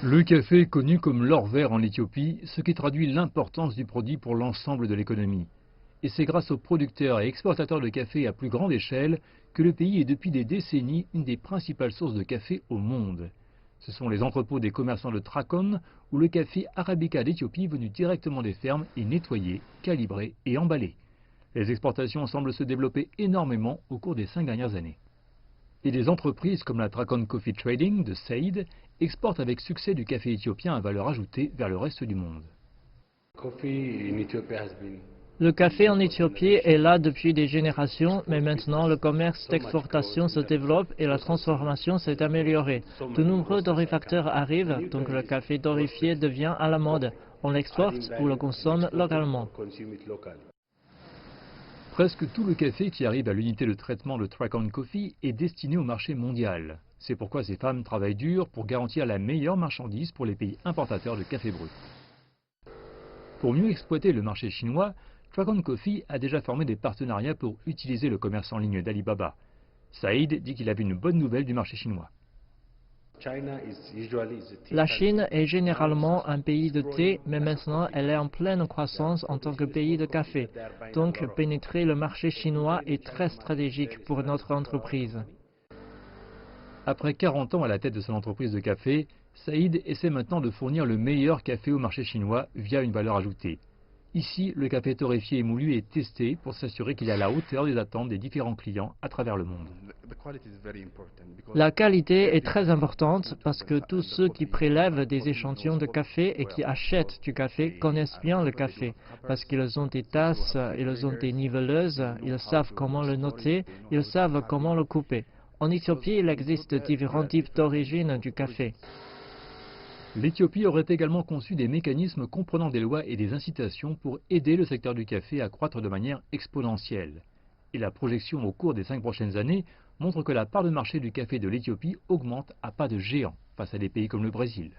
Le café est connu comme l'or vert en Éthiopie, ce qui traduit l'importance du produit pour l'ensemble de l'économie. Et c'est grâce aux producteurs et exportateurs de café à plus grande échelle que le pays est depuis des décennies une des principales sources de café au monde. Ce sont les entrepôts des commerçants de Thrakon où le café Arabica d'Éthiopie venu directement des fermes est nettoyé, calibré et emballé. Les exportations semblent se développer énormément au cours des 5 dernières années. Et des entreprises comme la Thrakon Coffee Trading de Saïd exportent avec succès du café éthiopien à valeur ajoutée vers le reste du monde. Le café en Éthiopie est là depuis des générations, mais maintenant le commerce d'exportation se développe et la transformation s'est améliorée. De nombreux torréfacteurs arrivent, donc le café torréfié devient à la mode. On l'exporte ou le consomme localement. Presque tout le café qui arrive à l'unité de traitement de Thrakon Coffee est destiné au marché mondial. C'est pourquoi ces femmes travaillent dur pour garantir la meilleure marchandise pour les pays importateurs de café brut. Pour mieux exploiter le marché chinois, Thrakon Coffee a déjà formé des partenariats pour utiliser le commerce en ligne d'Alibaba. Saïd dit qu'il avait une bonne nouvelle du marché chinois. La Chine est généralement un pays de thé, mais maintenant elle est en pleine croissance en tant que pays de café. Donc pénétrer le marché chinois est très stratégique pour notre entreprise. Après 40 ans à la tête de son entreprise de café, Saïd essaie maintenant de fournir le meilleur café au marché chinois via une valeur ajoutée. Ici, le café torréfié et moulu est testé pour s'assurer qu'il est à la hauteur des attentes des différents clients à travers le monde. La qualité est très importante parce que tous ceux qui prélèvent des échantillons de café et qui achètent du café connaissent bien le café parce qu'ils ont des tasses, ils ont des niveleuses, ils savent comment le noter, ils savent comment le couper. En Éthiopie, il existe différents types d'origine du café. L'Éthiopie aurait également conçu des mécanismes comprenant des lois et des incitations pour aider le secteur du café à croître de manière exponentielle. Et la projection au cours des 5 prochaines années montre que la part de marché du café de l'Éthiopie augmente à pas de géant face à des pays comme le Brésil.